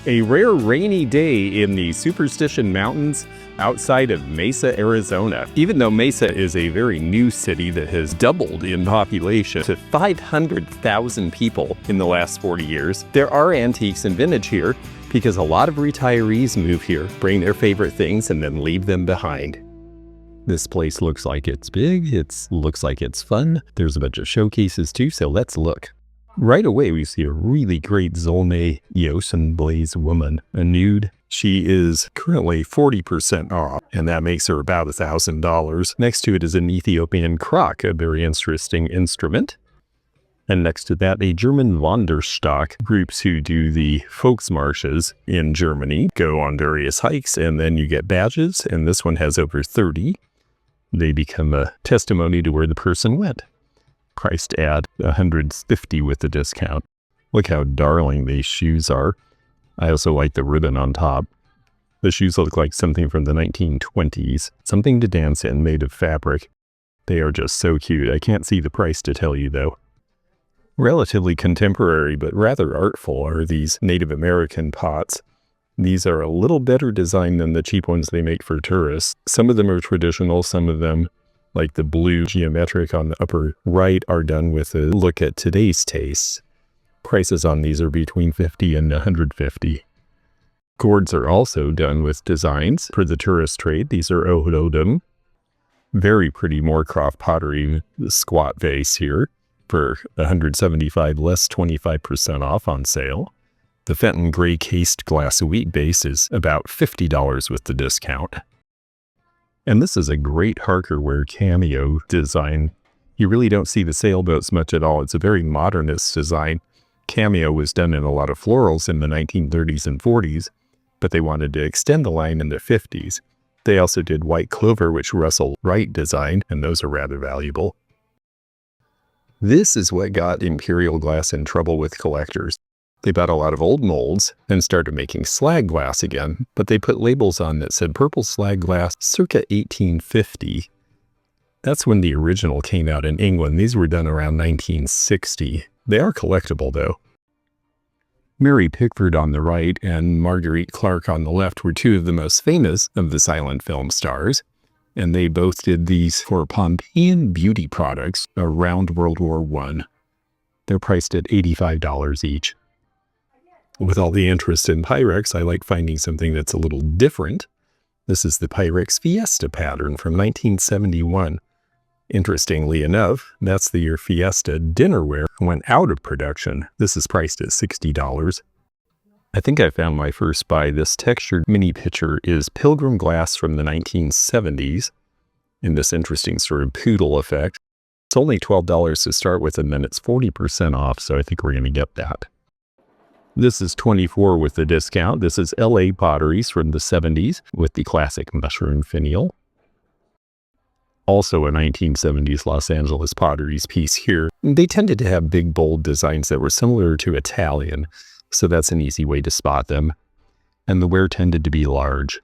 A rare rainy day in the Superstition Mountains outside of Mesa, Arizona. Even though Mesa is a very new city that has doubled in population to 500,000 people in the last 40 years, there are antiques and vintage here because a lot of retirees move here, bring their favorite things, and then leave them behind. This place looks like it's big, looks like it's fun. There's a bunch of showcases too, so let's look. Right away, we see a really great Zsolnay Eosin glaze woman, a nude. She is currently 40% off, and that makes her about $1,000. Next to it is an Ethiopian crock, a very interesting instrument. And next to that, a German Wanderstock. Groups who do the Volksmarsches in Germany go on various hikes, and then you get badges, and this one has over 30. They become a testimony to where the person went. Priced at $150 with the discount. Look how darling these shoes are. I also like the ribbon on top. The shoes look like something from the 1920s, something to dance in, made of fabric. They are just so cute. I can't see the price to tell you though. Relatively contemporary but rather artful are these Native American pots. These are a little better designed than the cheap ones they make for tourists. Some of them are traditional, some of them, like the blue geometric on the upper right, are done with a look at today's tastes. Prices on these are between $50 and $150. Gourds are also done with designs for the tourist trade. These are oddities. Very pretty Moorcroft pottery squat vase here for $175 less 25% off on sale. The Fenton gray cased glass wheat base is about $50 with the discount. And this is a great Harkerware cameo design. You really don't see the sailboats much at all. It's a very modernist design. Cameo was done in a lot of florals in the 1930s and 40s, but they wanted to extend the line in the 50s. They also did white clover, which Russell Wright designed, and those are rather valuable. This is what got Imperial glass in trouble with collectors. They bought a lot of old molds and started making slag glass again, but they put labels on that said purple slag glass circa 1850. That's when the original came out in England. These were done around 1960. They are collectible though. Mary Pickford on the right and Marguerite Clark on the left were two of the most famous of the silent film stars, and they both did these for Pompeian beauty products around World War I. They're priced at $85 each. With all the interest in Pyrex, I like finding something that's a little different. This is the Pyrex Fiesta pattern from 1971. Interestingly enough, that's the year Fiesta dinnerware went out of production. This is priced at $60. I think I found my first buy. This textured mini pitcher is Pilgrim glass from the 1970s in this interesting sort of poodle effect. It's only $12 to start with, and then it's 40% off, so I think we're going to get that. This is $24 with the discount. This is LA potteries from the 70s with the classic mushroom finial. Also a 1970s Los Angeles potteries piece here. They tended to have big, bold designs that were similar to Italian, so that's an easy way to spot them. And the ware tended to be large.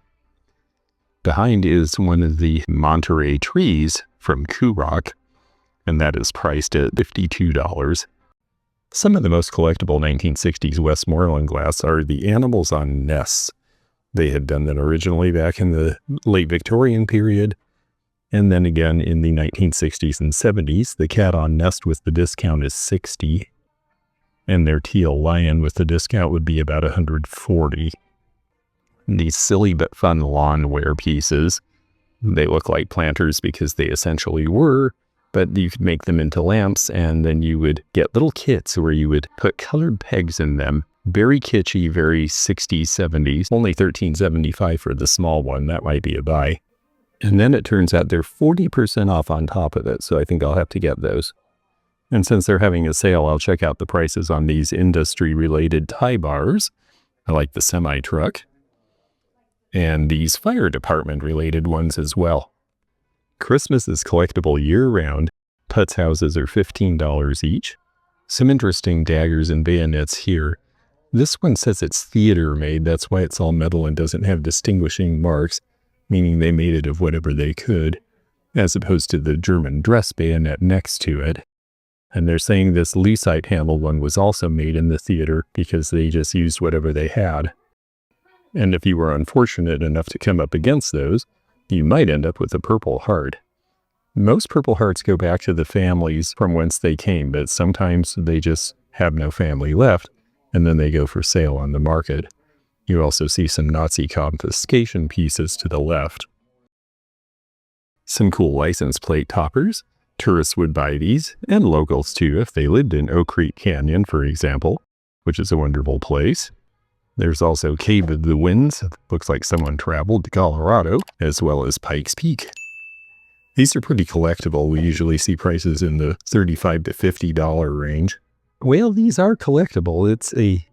Behind is one of the Monterey trees from Kurok, and that is priced at $52. Some of the most collectible 1960s Westmoreland glass are the animals on nests. They had done that originally back in the late Victorian period, and then again in the 1960s and 70s. The cat on nest with the discount is $60, and their teal lion with the discount would be about $140. These silly but fun lawnware pieces, they look like planters because they essentially were, but you could make them into lamps, and then you would get little kits where you would put colored pegs in them. Very kitschy, very 60s, 70s. Only $13.75 for the small one. That might be a buy. And then it turns out they're 40% off on top of it, so I think I'll have to get those. And since they're having a sale, I'll check out the prices on these industry-related tie bars. I like the semi-truck. And these fire department-related ones as well. Christmas is collectible year-round. Putz houses are $15 each. Some interesting daggers and bayonets here. This one says it's theater made. That's why it's all metal and doesn't have distinguishing marks, meaning they made it of whatever they could, as opposed to the German dress bayonet next to it. And they're saying this lucite handle one was also made in the theater because they just used whatever they had. And if you were unfortunate enough to come up against those, you might end up with a Purple Heart. Most Purple Hearts go back to the families from whence they came, but sometimes they just have no family left, and then they go for sale on the market. You also see some Nazi confiscation pieces to the left. Some cool license plate toppers. Tourists would buy these, and locals too, if they lived in Oak Creek Canyon, for example, which is a wonderful place. There's also Cave of the Winds. Looks like someone traveled to Colorado, as well as Pikes Peak. These are pretty collectible. We usually see prices in the $35 to $50 range. Well, these are collectible. It's a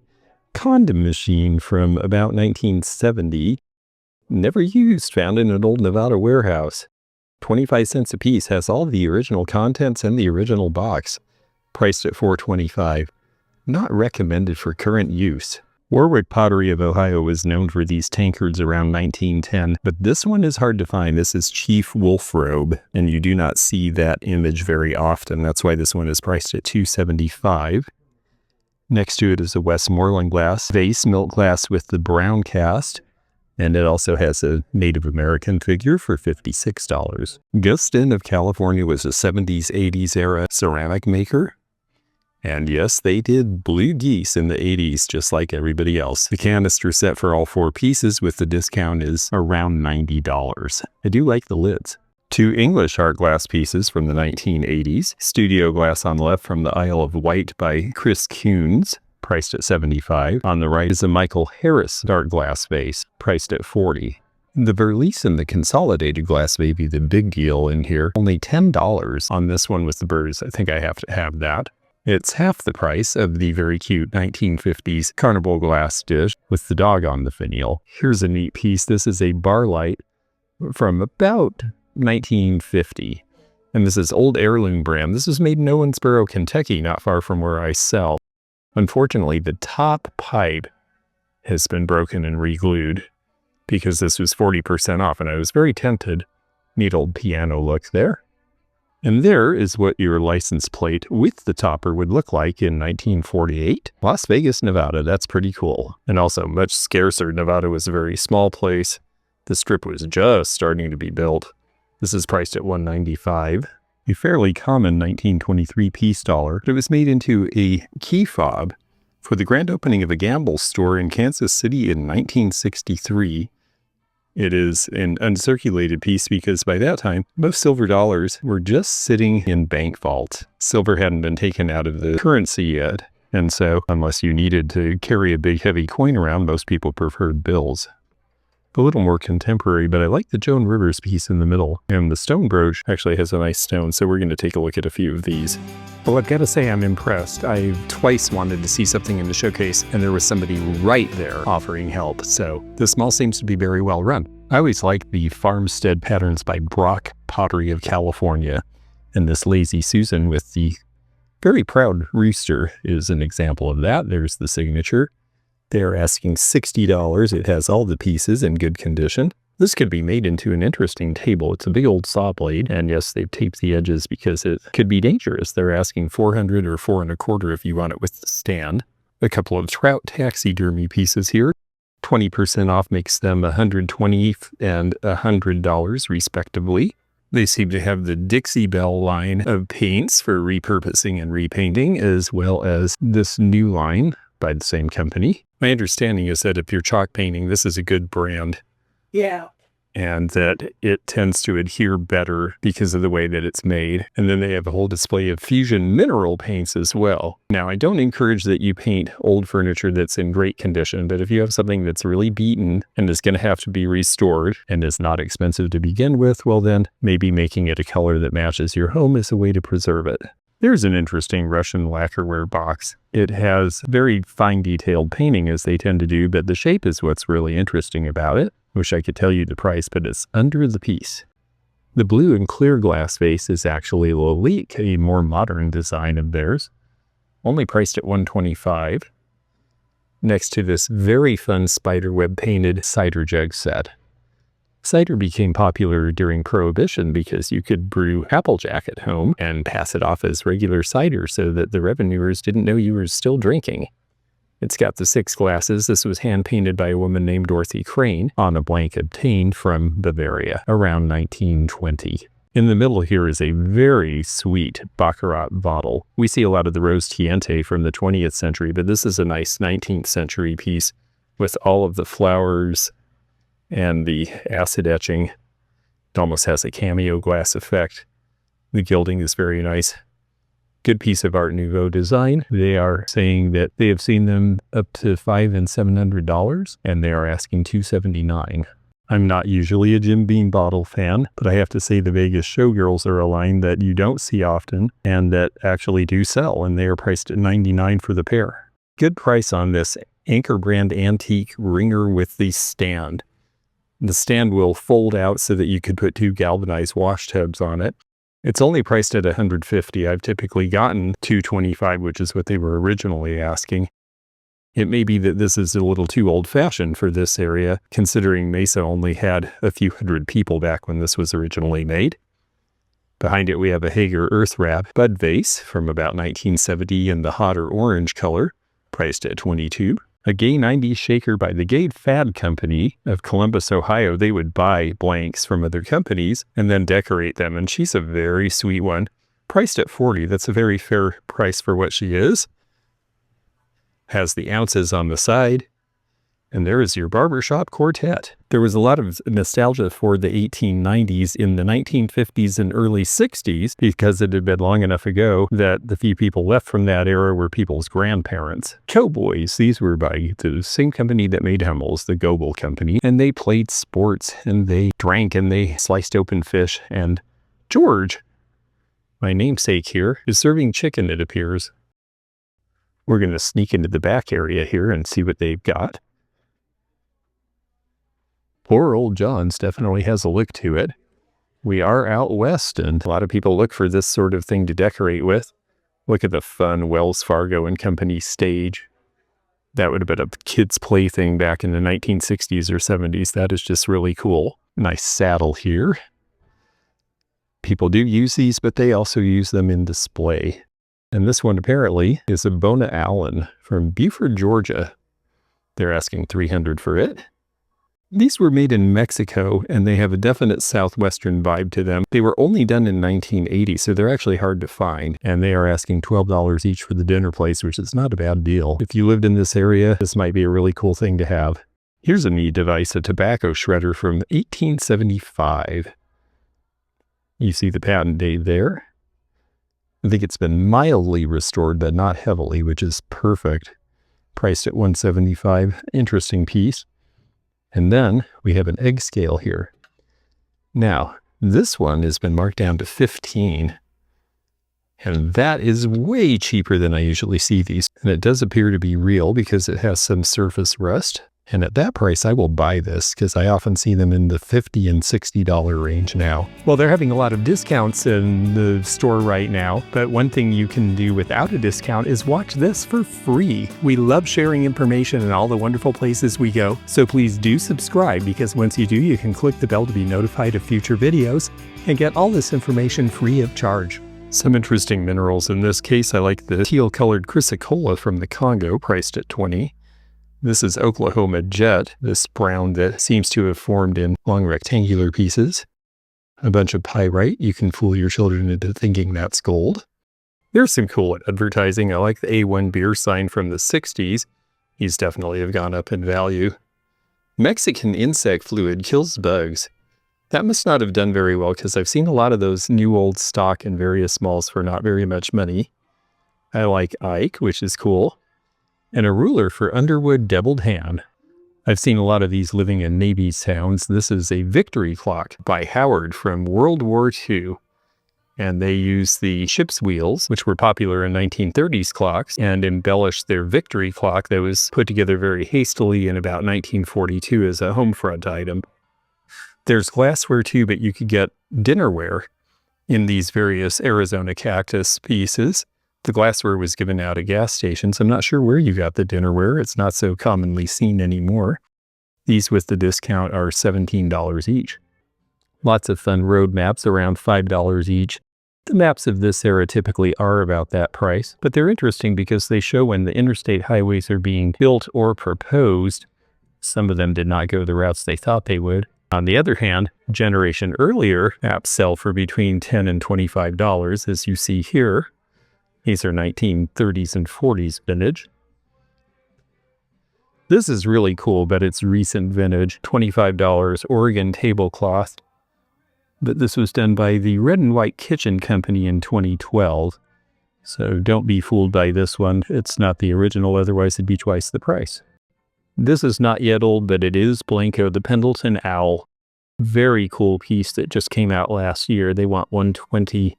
condom machine from about 1970. Never used, found in an old Nevada warehouse. 25 cents a piece, has all the original contents and the original box. Priced at $4.25. Not recommended for current use. Warwick Pottery of Ohio was known for these tankards around 1910, but this one is hard to find. This is Chief Wolfrobe, and you do not see that image very often. That's why this one is priced at $2.75. Next to it is a Westmoreland glass vase, milk glass with the brown cast, and it also has a Native American figure for $56. Gustin of California was a 70s, 80s era ceramic maker. And yes, they did blue geese in the 80s, just like everybody else. The canister set for all 4 pieces with the discount is around $90. I do like the lids. 2 English art glass pieces from the 1980s. Studio glass on the left from the Isle of Wight by Chris Kuhns, priced at $75. On the right is a Michael Harris art glass vase, priced at $40. The Verlies and the consolidated glass may be the big deal in here. Only $10 on this one with the birds. I think I have to have that. It's half the price of the very cute 1950s carnival glass dish with the dog on the finial. Here's a neat piece. This is a bar light from about 1950. And this is old heirloom brand. This was made in Owensboro, Kentucky, not far from where I sell. Unfortunately, the top pipe has been broken and re-glued because this was 40% off, and I was very tempted. Neat old piano look there. And there is what your license plate with the topper would look like in 1948. Las Vegas, Nevada. That's pretty cool. And also much scarcer. Nevada was a very small place. The strip was just starting to be built. This is priced at $195. A fairly common 1923 peace dollar. It was made into a key fob for the grand opening of a gamble store in Kansas City in 1963. It is an uncirculated piece because by that time, most silver dollars were just sitting in bank vaults. Silver hadn't been taken out of the currency yet. And so, unless you needed to carry a big heavy coin around, most people preferred bills. A little more contemporary, but I like the Joan Rivers piece in the middle. And the stone brooch actually has a nice stone, so we're going to take a look at a few of these. Well, I've got to say I'm impressed. I've twice wanted to see something in the showcase, and there was somebody right there offering help. So this mall seems to be very well run. I always like the farmstead patterns by Brock Pottery of California. And this Lazy Susan with the very proud rooster is an example of that. There's the signature. They're asking $60. It has all the pieces in good condition. This could be made into an interesting table. It's a big old saw blade, and yes, they've taped the edges because it could be dangerous. They're asking $400 or $425 if you want it with the stand. A couple of trout taxidermy pieces here. 20% off makes them $120 and $100 respectively. They seem to have the Dixie Belle line of paints for repurposing and repainting, as well as this new line by the same company. My understanding is that if you're chalk painting, this is a good brand. Yeah. And that it tends to adhere better because of the way that it's made. And then they have a whole display of fusion mineral paints as well. Now, I don't encourage that you paint old furniture that's in great condition, but if you have something that's really beaten and is going to have to be restored and is not expensive to begin with, well then, maybe making it a color that matches your home is a way to preserve it. There's an interesting Russian lacquerware box. It has very fine detailed painting as they tend to do, but the shape is what's really interesting about it. Wish I could tell you the price, but it's under the piece. The blue and clear glass vase is actually Lolique, a more modern design of theirs. Only priced at $125. Next to this very fun spiderweb painted cider jug set. Cider became popular during Prohibition because you could brew Applejack at home and pass it off as regular cider so that the revenuers didn't know you were still drinking. It's got the 6 glasses. This was hand-painted by a woman named Dorothy Crane on a blank obtained from Bavaria around 1920. In the middle here is a very sweet Baccarat bottle. We see a lot of the Rose Tiente from the 20th century, but this is a nice 19th century piece with all of the flowers and the acid etching. It almost has a cameo glass effect. The gilding is very nice. Good piece of Art Nouveau design. They are saying that they have seen them up to $500 and $700, and they are asking $279. I'm not usually a Jim Beam bottle fan, but I have to say the Vegas Showgirls are a line that you don't see often and that actually do sell, and they are priced at $99 for the pair. Good price on this Anchor brand antique ringer with the stand. The stand will fold out so that you could put 2 galvanized wash tubs on it. It's only priced at $150. I've typically gotten $225, which is what they were originally asking. It may be that this is a little too old-fashioned for this area, considering Mesa only had a few hundred people back when this was originally made. Behind it we have a Hager Earth Wrap bud vase from about 1970 in the hotter orange color, priced at $22. A Gay 90s shaker by the Gay Fad Company of Columbus, Ohio. They would buy blanks from other companies and then decorate them, and she's a very sweet one. Priced at $40, that's a very fair price for what she is. Has the ounces on the side. And there is your barbershop quartet. There was a lot of nostalgia for the 1890s in the 1950s and early 60s because it had been long enough ago that the few people left from that era were people's grandparents. Cowboys, these were by the same company that made Hummels, the Goebel Company, and they played sports and they drank and they sliced open fish. And George, my namesake here, is serving chicken, it appears. We're going to sneak into the back area here and see what they've got. Poor old John's definitely has a look to it. We are out west, and a lot of people look for this sort of thing to decorate with. Look at the fun Wells Fargo and Company stage. That would have been a kid's plaything back in the 1960s or 70s. That is just really cool. Nice saddle here. People do use these, but they also use them in display. And this one apparently is a Bona Allen from Buford, Georgia. They're asking $300 for it. These were made in Mexico, and they have a definite southwestern vibe to them. They were only done in 1980, so they're actually hard to find. And they are asking $12 each for the dinner place, which is not a bad deal. If you lived in this area, this might be a really cool thing to have. Here's a neat device, a tobacco shredder from 1875. You see the patent date there. I think it's been mildly restored, but not heavily, which is perfect. Priced at $175. Interesting piece. And then we have an egg scale here. Now, this one has been marked down to $15. And that is way cheaper than I usually see these. And it does appear to be real because it has some surface rust. And at that price, I will buy this because I often see them in the $50 and $60 range now. Well, they're having a lot of discounts in the store right now, but one thing you can do without a discount is watch this for free. We love sharing information in all the wonderful places we go, so please do subscribe because once you do, you can click the bell to be notified of future videos and get all this information free of charge. Some interesting minerals in this case. I like the teal-colored chrysocolla from the Congo, priced at $20. This is Oklahoma jet, this brown that seems to have formed in long rectangular pieces. A bunch of pyrite. You can fool your children into thinking that's gold. There's some cool advertising. I like the A1 beer sign from the 60s. These definitely have gone up in value. Mexican insect fluid kills bugs. That must not have done very well because I've seen a lot of those new old stock in various malls for not very much money. I like Ike, which is cool. And a ruler for Underwood Doubled Hand. I've seen a lot of these living in Navy towns. This is a victory clock by Howard from World War II. And they use the ship's wheels, which were popular in 1930s clocks, and embellished their victory clock that was put together very hastily in about 1942 as a home front item. There's glassware too, but you could get dinnerware in these various Arizona cactus pieces. The glassware was given out at gas stations. I'm not sure where you got the dinnerware. It's not so commonly seen anymore. These with the discount are $17 each. Lots of fun road maps, around $5 each. The maps of this era typically are about that price, but they're interesting because they show when the interstate highways are being built or proposed. Some of them did not go the routes they thought they would. On the other hand, a generation earlier, maps sell for between $10 and $25, as you see here. These are 1930s and 40s vintage. This is really cool, but it's recent vintage, $25 Oregon tablecloth. But this was done by the Red and White Kitchen Company in 2012. So don't be fooled by this one. It's not the original, otherwise it'd be twice the price. This is not yet old, but it is Blanco, the Pendleton Owl. Very cool piece that just came out last year. They want $120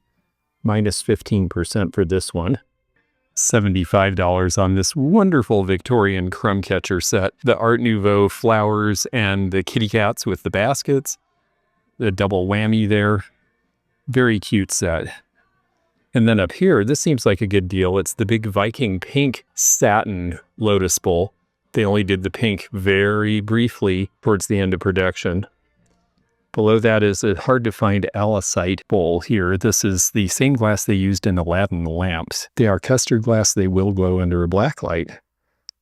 minus 15% for this one. $75 on this wonderful Victorian crumb catcher set. The Art Nouveau flowers and the kitty cats with the baskets. The double whammy there. Very cute set. And then up here, this seems like a good deal. It's the big Viking pink satin lotus bowl. They only did the pink very briefly towards the end of production. Below that is a hard-to-find alicite bowl here. This is the same glass they used in Aladdin lamps. They are custard glass. They will glow under a black light.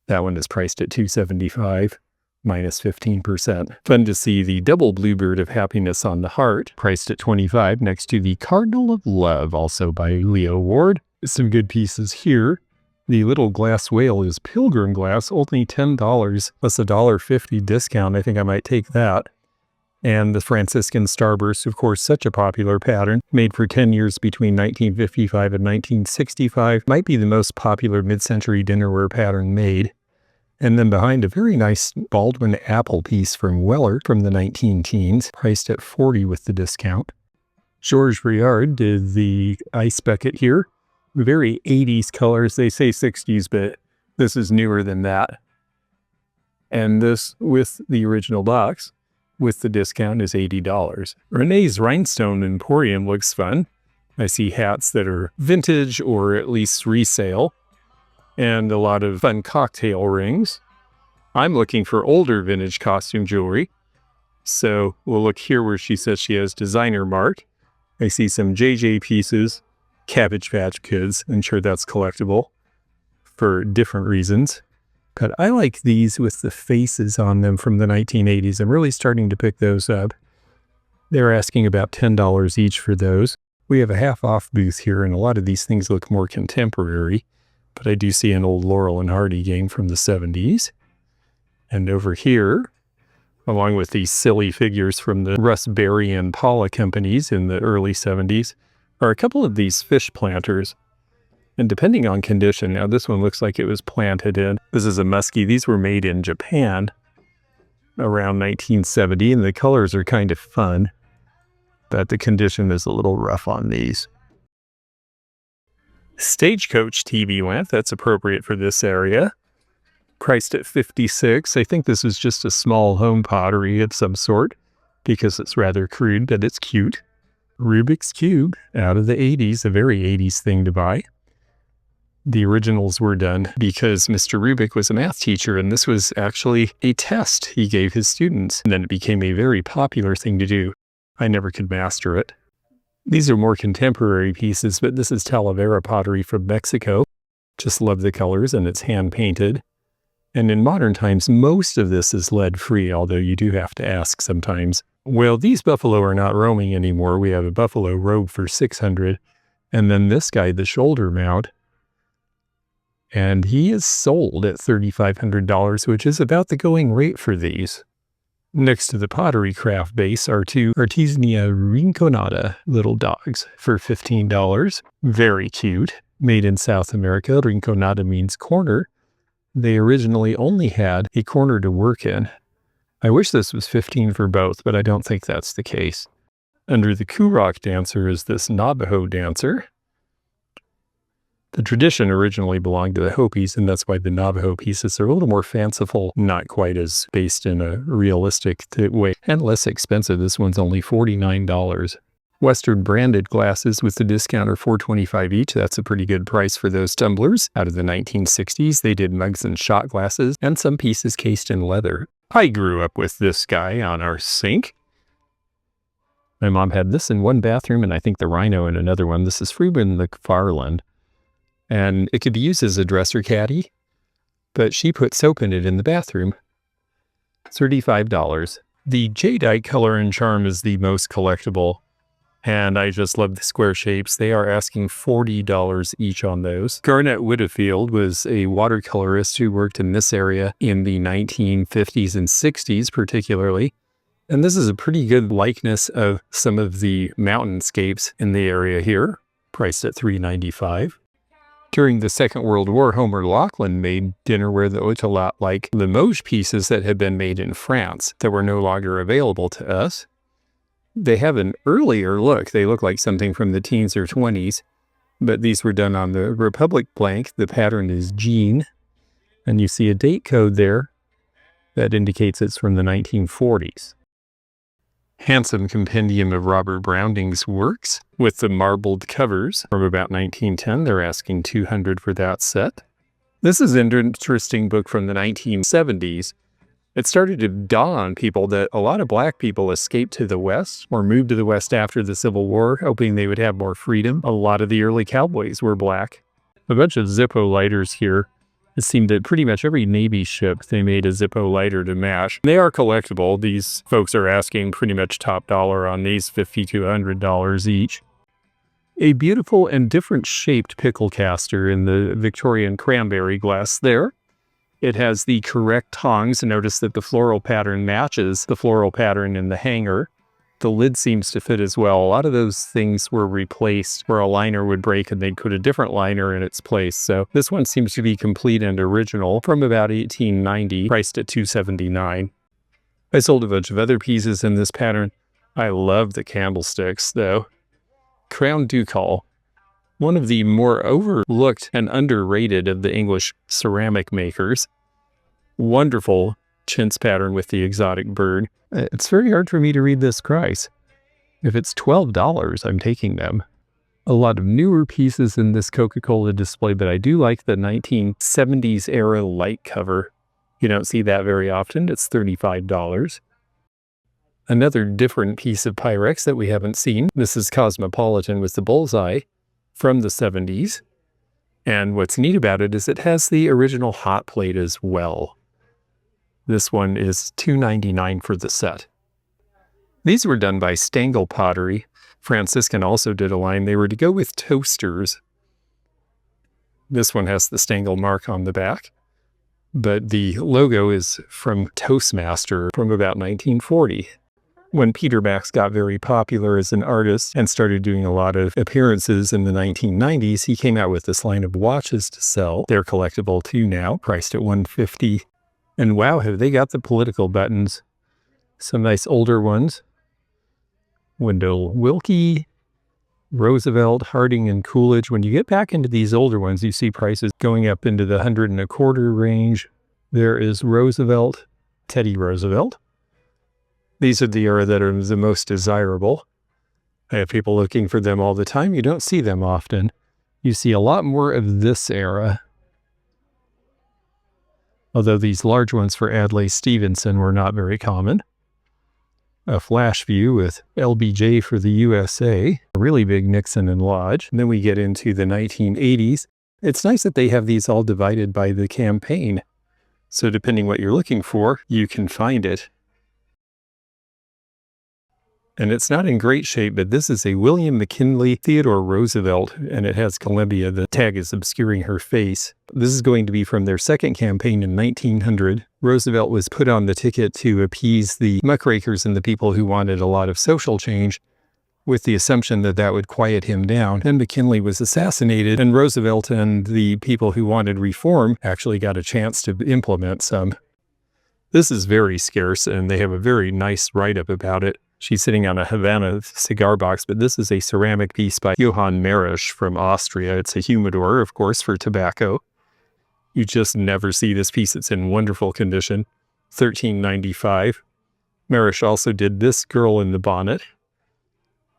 That one is priced at $275, minus 15%. Fun to see the double bluebird of happiness on the heart, priced at $25, next to the Cardinal of Love, also by Leo Ward. Some good pieces here. The little glass whale is pilgrim glass, only $10, plus a $1.50 discount. I think I might take that. And the Franciscan Starburst, of course, such a popular pattern, made for 10 years between 1955 and 1965, might be the most popular mid-century dinnerware pattern made. And then behind, a very nice Baldwin apple piece from Weller from the 19-teens, priced at $40 with the discount. Georges Briard did the ice bucket here. Very 80s colors. They say 60s, but this is newer than that. And this, with the original box, with the discount, is $80. Renee's Rhinestone Emporium looks fun. I see hats that are vintage or at least resale, and a lot of fun cocktail rings. I'm looking for older vintage costume jewelry, so we'll look here where she says she has designer mark. I see some JJ pieces, Cabbage Patch Kids. I'm sure that's collectible for different reasons. But I like these with the faces on them from the 1980s. I'm really starting to pick those up. They're asking about $10 each for those. We have a half-off booth here, and a lot of these things look more contemporary. But I do see an old Laurel and Hardy game from the 70s. And over here, along with these silly figures from the Russ Berry and Paula companies in the early 70s, are a couple of these fish planters. And depending on condition, now this one looks like it was planted in. This is a muskie. These were made in Japan around 1970, and the colors are kind of fun, but the condition is a little rough on these. Stagecoach TV lamp, that's appropriate for this area. Priced at $56. I think this is just a small home pottery of some sort because it's rather crude, but it's cute. Rubik's Cube out of the 80s, a very 80s thing to buy. The originals were done because Mr. Rubik was a math teacher, and this was actually a test he gave his students. And then it became a very popular thing to do. I never could master it. These are more contemporary pieces, but this is Talavera pottery from Mexico. Just love the colors, and it's hand-painted. And in modern times, most of this is lead-free, although you do have to ask sometimes. Well, these buffalo are not roaming anymore. We have a buffalo robe for $600, and then this guy, the shoulder mount, and he is sold at $3,500, which is about the going rate for these. Next to the pottery craft base are two Artesia Rinconada little dogs for $15. Very cute. Made in South America. Rinconada means corner. They originally only had a corner to work in. I wish this was $15 for both, but I don't think that's the case. Under the Kurok dancer is this Navajo dancer. The tradition originally belonged to the Hopis, and that's why the Navajo pieces are a little more fanciful, not quite as based in a realistic way, and less expensive. This one's only $49. Western branded glasses with the discount are $4.25 each. That's a pretty good price for those tumblers. Out of the 1960s, they did mugs and shot glasses, and some pieces cased in leather. I grew up with this guy on our sink. My mom had this in one bathroom, and I think the rhino in another one. This is Freeman McFarland. And it could be used as a dresser caddy, but she put soap in it in the bathroom. $35. The jadeite color and charm is the most collectible, and I just love the square shapes. They are asking $40 each on those. Garnet Whitfield was a watercolorist who worked in this area in the 1950s and 60s particularly. And this is a pretty good likeness of some of the mountainscapes in the area here, priced at $3.95. During the Second World War, Homer Laughlin made dinnerware that looked a lot like the Limoges pieces that had been made in France that were no longer available to us. They have an earlier look. They look like something from the teens or 20s, but these were done on the Republic blank. The pattern is Jean, and you see a date code there that indicates it's from the 1940s. Handsome compendium of Robert Browning's works with the marbled covers from about 1910. They're asking $200 for that set. This is an interesting book from the 1970s. It started to dawn on people that a lot of black people escaped to the West or moved to the West after the Civil War, hoping they would have more freedom. A lot of the early cowboys were black. A bunch of Zippo lighters here. It seemed that pretty much every Navy ship, they made a Zippo lighter to match. They are collectible. These folks are asking pretty much top dollar on these, $50 to $100 each. A beautiful and different shaped pickle caster in the Victorian cranberry glass there. It has the correct tongs. Notice that the floral pattern matches the floral pattern in the hanger. The lid seems to fit as well. A lot of those things were replaced where a liner would break and they'd put a different liner in its place. So this one seems to be complete and original from about 1890, priced at $279. I sold a bunch of other pieces in this pattern. I love the candlesticks though. Crown Ducal, one of the more overlooked and underrated of the English ceramic makers. Wonderful chintz pattern with the exotic bird. It's very hard for me to read this price. If it's $12, I'm taking them. A lot of newer pieces in this Coca-Cola display, but I do like the 1970s era light cover. You don't see that very often. It's $35. Another different piece of Pyrex that we haven't seen. This is Cosmopolitan with the bullseye from the 70s. And what's neat about it is it has the original hot plate as well. This one is $2.99 for the set. These were done by Stengel Pottery. Franciscan also did a line. They were to go with toasters. This one has the Stengel mark on the back, but the logo is from Toastmaster from about 1940. When Peter Max got very popular as an artist and started doing a lot of appearances in the 1990s, he came out with this line of watches to sell. They're collectible too now, priced at $150. And wow, have they got the political buttons. Some nice older ones. Wendell Willkie, Roosevelt, Harding, and Coolidge. When you get back into these older ones, you see prices going up into the $125 range. There is Roosevelt, Teddy Roosevelt. These are the era that are the most desirable. I have people looking for them all the time. You don't see them often. You see a lot more of this era. Although these large ones for Adlai Stevenson were not very common. A flash view with LBJ for the USA, a really big Nixon and Lodge. And then we get into the 1980s. It's nice that they have these all divided by the campaign. So depending what you're looking for, you can find it. And it's not in great shape, but this is a William McKinley Theodore Roosevelt, and it has Columbia. The tag is obscuring her face. This is going to be from their second campaign in 1900. Roosevelt was put on the ticket to appease the muckrakers and the people who wanted a lot of social change, with the assumption that that would quiet him down. Then McKinley was assassinated, and Roosevelt and the people who wanted reform actually got a chance to implement some. This is very scarce, and they have a very nice write-up about it. She's sitting on a Havana cigar box, but this is a ceramic piece by Johann Marisch from Austria. It's a humidor, of course, for tobacco. You just never see this piece. It's in wonderful condition. $13.95. Marisch also did this girl in the bonnet.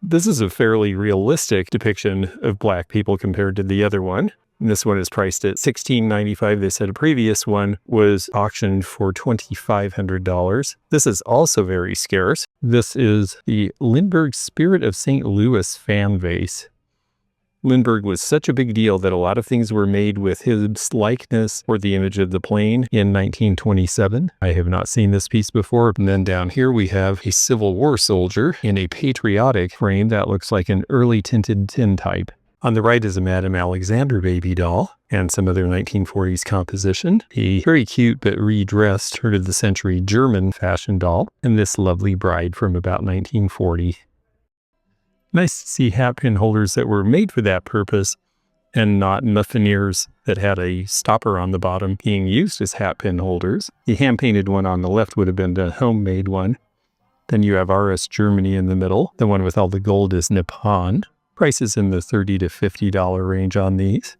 This is a fairly realistic depiction of black people compared to the other one. And this one is priced at $16.95. They said a previous one was auctioned for $2,500. This is also very scarce. This is the Lindbergh Spirit of St. Louis fan vase. Lindbergh was such a big deal that a lot of things were made with his likeness or the image of the plane in 1927. I have not seen this piece before. And then down here we have a Civil War soldier in a patriotic frame that looks like an early tinted tintype. On the right is a Madame Alexander baby doll and some other 1940s composition. A very cute but redressed turn-of-the-century German fashion doll, and this lovely bride from about 1940. Nice to see hatpin holders that were made for that purpose and not muffineers that had a stopper on the bottom being used as hatpin holders. The hand-painted one on the left would have been the homemade one. Then you have RS Germany in the middle. The one with all the gold is Nippon. Prices in the $30 to $50 range on these.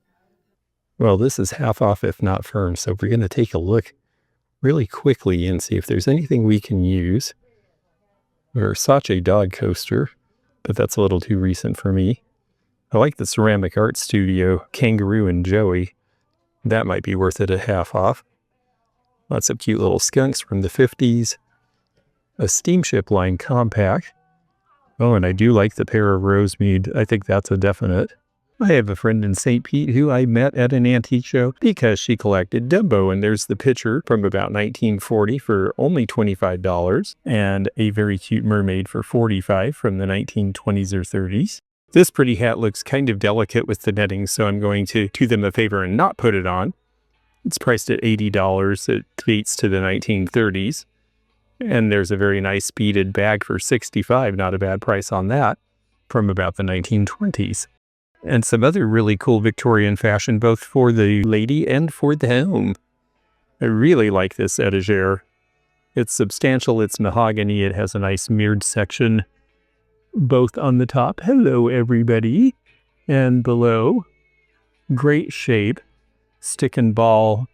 Well, this is half off if not firm, so we're going to take a look really quickly and see if there's anything we can use. Versace dog coaster, but that's a little too recent for me. I like the Ceramic Art Studio Kangaroo and Joey. That might be worth it at half off. Lots of cute little skunks from the 50s. A steamship line compact. Oh, and I do like the pair of Rosemead. I think that's a definite. I have a friend in St. Pete who I met at an antique show because she collected Dumbo, and there's the picture from about 1940 for only $25, and a very cute mermaid for $45 from the 1920s or 30s. This pretty hat looks kind of delicate with the netting, so I'm going to do them a favor and not put it on. It's priced at $80. It dates to the 1930s. And there's a very nice beaded bag for $65, not a bad price on that, from about the 1920s. And some other really cool Victorian fashion, both for the lady and for the home. I really like this etagere. It's substantial, it's mahogany, it has a nice mirrored section, both on the top, hello everybody, and below. Great shape, stick and ball,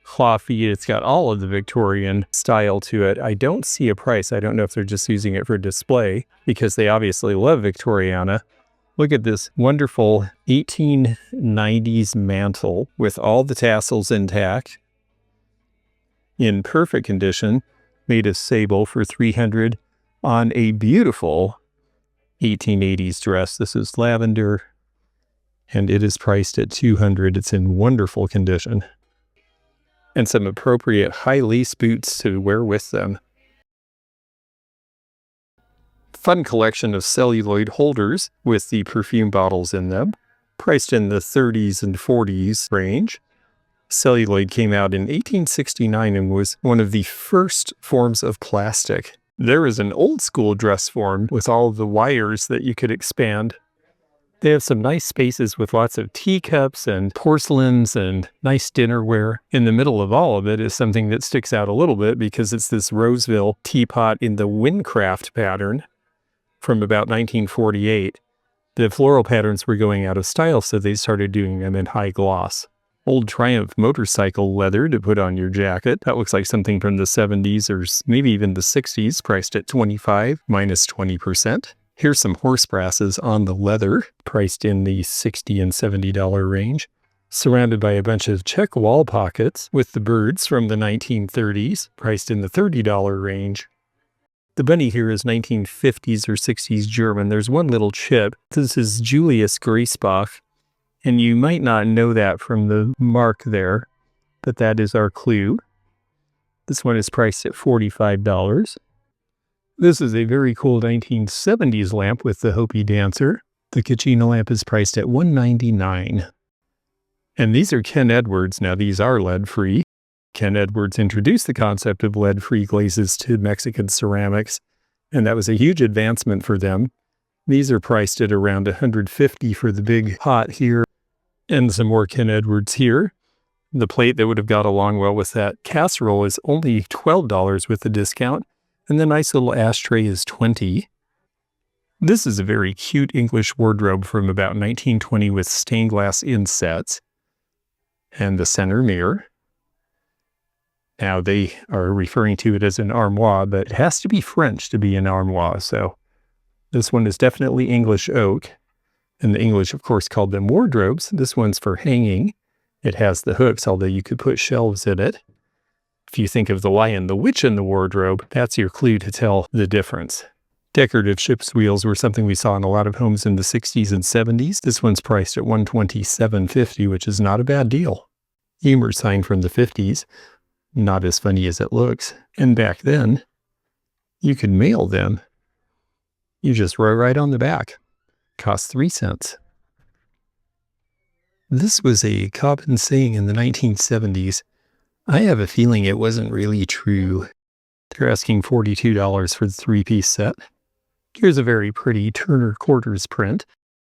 claw feet. It's got all of the Victorian style to it. I don't see a price. I don't know if they're just using it for display because they obviously love Victoriana. Look at this wonderful 1890s mantle with all the tassels intact, in perfect condition, made of sable for $300 on a beautiful 1880s dress. This is lavender and it is priced at $200. It's in wonderful condition. And some appropriate high lace boots to wear with them. Fun collection of celluloid holders with the perfume bottles in them, priced in the 30s and 40s range. Celluloid came out in 1869 and was one of the first forms of plastic. There is an old school dress form with all of the wires that you could expand. They have some nice spaces with lots of teacups and porcelains and nice dinnerware. In the middle of all of it is something that sticks out a little bit because it's this Roseville teapot in the Windcraft pattern from about 1948. The floral patterns were going out of style, so they started doing them in high gloss. Old Triumph motorcycle leather to put on your jacket. That looks like something from the 70s or maybe even the 60s, priced at $25 minus 20%. Here's some horse brasses on the leather, priced in the $60 and $70 range, surrounded by a bunch of check wall pockets with the birds from the 1930s, priced in the $30 range. The bunny here is 1950s or 60s German. There's one little chip. This is Julius Griesbach, and you might not know that from the mark there, but that is our clue. This one is priced at $45. This is a very cool 1970s lamp with the Hopi dancer. The Kachina lamp is priced at $199. And these are Ken Edwards. Now these are lead-free. Ken Edwards introduced the concept of lead-free glazes to Mexican ceramics, and that was a huge advancement for them. These are priced at around $150 for the big pot here, and some more Ken Edwards here. The plate that would have got along well with that casserole is only $12 with the discount. And the nice little ashtray is $20. This is a very cute English wardrobe from about 1920 with stained glass insets and the center mirror. Now they are referring to it as an armoire, but it has to be French to be an armoire. So this one is definitely English oak. And the English, of course, called them wardrobes. This one's for hanging. It has the hooks, although you could put shelves in it. If you think of the Lion, the Witch, and the wardrobe, that's your clue to tell the difference. Decorative ship's wheels were something we saw in a lot of homes in the 60s and 70s. This one's priced at $127.50, which is not a bad deal. Humor sign from the 50s. Not as funny as it looks. And back then, you could mail them. You just wrote right on the back. Cost 3 cents. This was a common saying in the 1970s. I have a feeling it wasn't really true. They're asking $42 for the 3-piece set. Here's a very pretty Turner quarters print.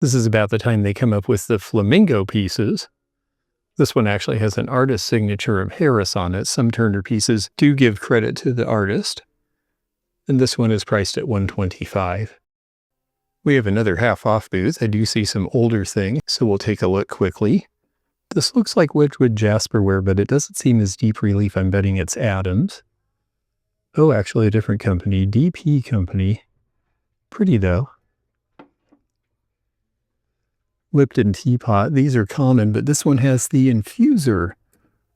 This is about the time they come up with the flamingo pieces. This one actually has an artist signature of Harris on it. Some Turner pieces do give credit to the artist. And this one is priced at $125. We have another half-off booth. I do see some older things, so we'll take a look quickly. This looks like Wedgwood Jasperware, but it doesn't seem as deep relief. I'm betting it's Adams. Oh, actually a different company, DP Company. Pretty though. Lipton teapot. These are common, but this one has the infuser,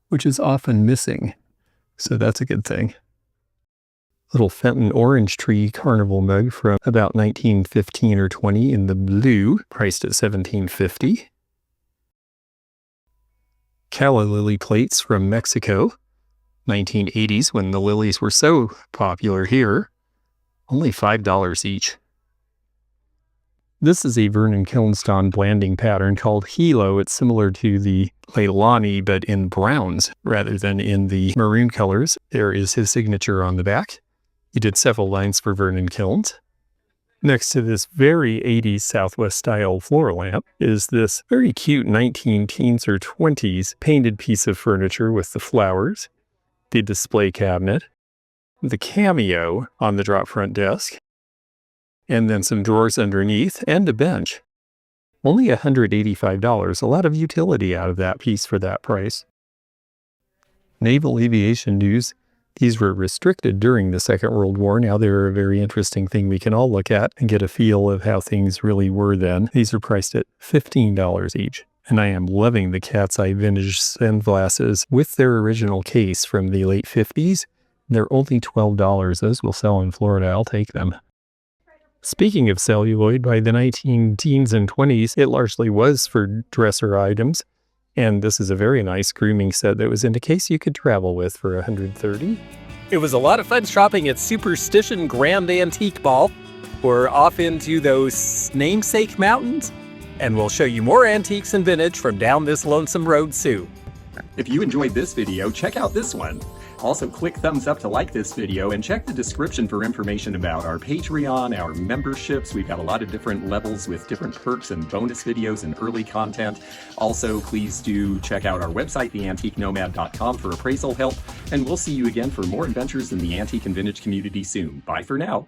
which is often missing. So that's a good thing. Little Fenton orange tree carnival mug from about 1915 or 20 in the blue, priced at $17.50. Calla lily plates from Mexico, 1980s when the lilies were so popular here. Only $5 each. This is a Vernon Kilnstone blanding pattern called Hilo. It's similar to the Leilani, but in browns rather than in the maroon colors. There is his signature on the back. He did several lines for Vernon Kilns. Next to this very 80s Southwest style floor lamp is this very cute 19-teens or 20s painted piece of furniture with the flowers, the display cabinet, the cameo on the drop front desk, and then some drawers underneath and a bench. Only $185, a lot of utility out of that piece for that price. Naval aviation news. These were restricted during the Second World War. Now they're a very interesting thing we can all look at and get a feel of how things really were then. These are priced at $15 each. And I am loving the Cat's Eye vintage sunglasses with their original case from the late 50s. They're only $12. Those will sell in Florida. I'll take them. Speaking of celluloid, by the 19-teens and 20s, it largely was for dresser items. And this is a very nice grooming set that was in a case you could travel with for $130. It was a lot of fun shopping at Superstition Grand Antique Mall. We're off into those namesake mountains, and we'll show you more antiques and vintage from down this lonesome road soon. If you enjoyed this video, check out this one. Also, click thumbs up to like this video and check the description for information about our Patreon, our memberships. We've got a lot of different levels with different perks and bonus videos and early content. Also, please do check out our website, theantiquenomad.com, for appraisal help. And we'll see you again for more adventures in the antique and vintage community soon. Bye for now.